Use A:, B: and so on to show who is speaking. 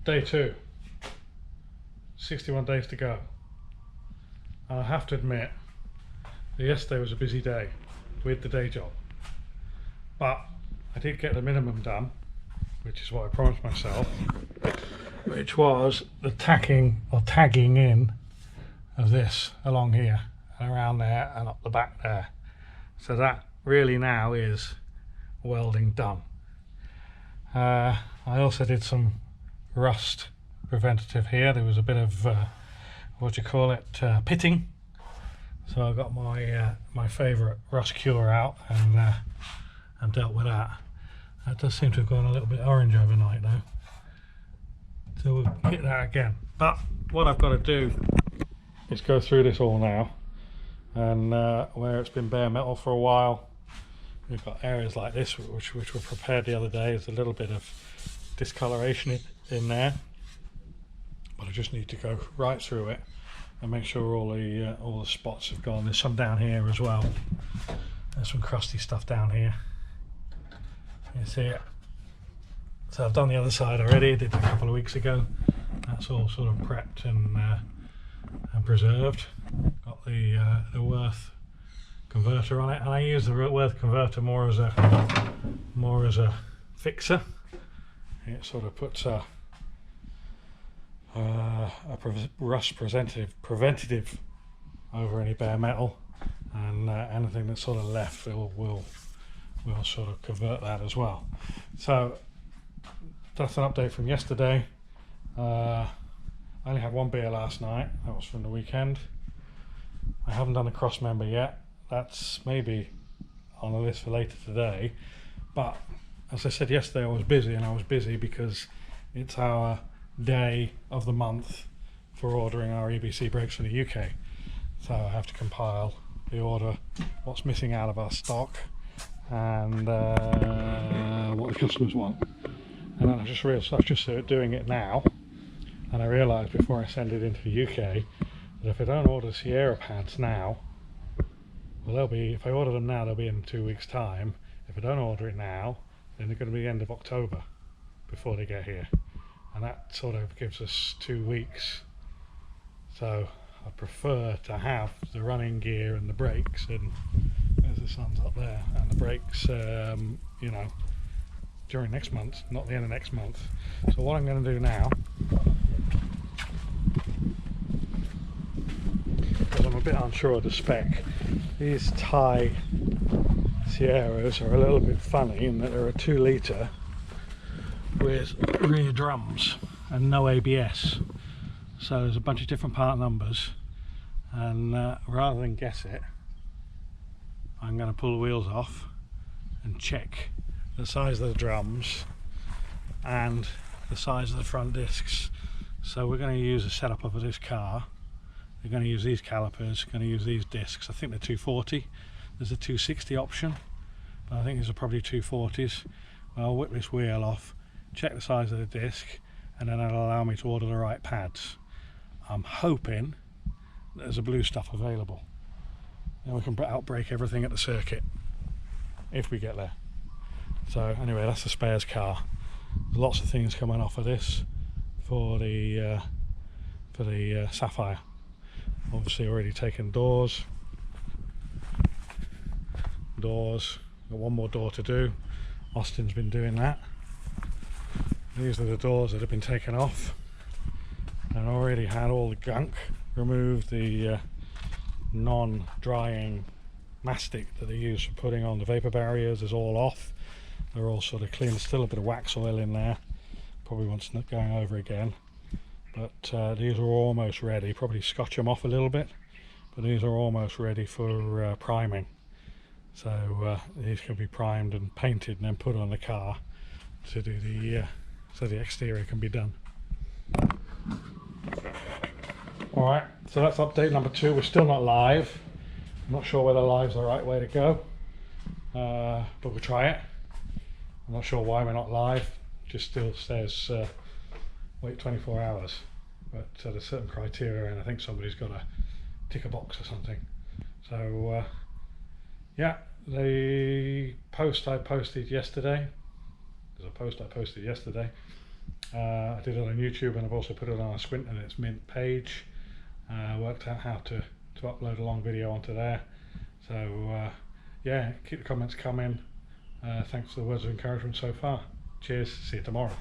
A: Day 2, 61 days to go. I have to admit that yesterday was a busy day with the day job, but I did get the minimum done, which is what I promised myself, which was the tacking or tagging in of this along here and around there and up the back there. So that really now is welding done. I also did some rust preventative here. There was a bit of what do you call it, pitting, so I got my my favourite rust cure out and dealt with that. That does seem to have gone a little bit orange overnight though, so we'll hit that again. But what I've got to do is go through this all now, and where it's been bare metal for a while, we've got areas like this which were prepared the other day. There's a little bit of discoloration in there, but I just need to go right through it and make sure all the spots have gone. There's some down here as well. There's some crusty stuff down here. You see it? So I've done the other side already. I did it a couple of weeks ago. That's all sort of prepped and preserved. Got the Worth converter on it, and I use the Worth converter more as a fixer. It sort of puts a rust preventative over any bare metal, and anything that's sort of left will sort of convert that as well. So that's an update from yesterday. I only had one beer last night. That was from the weekend. I haven't done a cross member yet. That's maybe on the list for later today. But as I said yesterday, I was busy, and I was busy because it's our day of the month for ordering our EBC brakes for the UK. So I have to compile the order, what's missing out of our stock, and what the customers want. And then I just realised I was just doing it now, and I realised before I send it into the UK that if I don't order Sierra pads now, well, they'll be, if I order them now, they'll be in 2 weeks' time. If I don't order it now, then they're going to be the end of October before they get here, and that sort of gives us 2 weeks. So I prefer to have the running gear and the brakes, and there's the sun's up there, and the brakes, you know, during next month, not the end of next month. So what I'm going to do now, because I'm a bit unsure of the spec, these Thai Sierras are a little bit funny in that they're a 2 litre with rear drums and no ABS. So there's a bunch of different part numbers, and rather than guess it, I'm going to pull the wheels off and check the size of the drums and the size of the front discs. So we're going to use a setup of this car. We're going to use these calipers, going to use these discs. I think they're 240. There's a 260 option, but I think these are probably 240s. Well, I'll whip this wheel off, check the size of the disc, and then it'll allow me to order the right pads. I'm hoping there's a blue stuff available, and we can outbrake everything at the circuit if we get there. So anyway, that's the spares car. There's lots of things coming off of this for the Sapphire. Obviously already taken doors, got one more door to do. Austin's been doing that. These are the doors that have been taken off, and already had all the gunk removed. The non-drying mastic that they use for putting on the vapor barriers is all off. They're all sort of clean. There's still a bit of wax oil in there, probably wants going over again, but these are almost ready. Probably scotch them off a little bit, but these are almost ready for priming. So these can be primed and painted and then put on the car to do the so the exterior can be done. Alright, so that's update number 2. We're still not live. I'm not sure whether live's the right way to go, but we'll try it. I'm not sure why we're not live. Just still says wait 24 hours, but there's certain criteria, and I think somebody's got to tick a box or something. So yeah, the post I posted yesterday, there's a post I posted yesterday, I did it on YouTube, and I've also put it on a Squint and It's Mint page. Worked out how to upload a long video onto there. So yeah, keep the comments coming. Thanks for the words of encouragement so far. Cheers, see you tomorrow.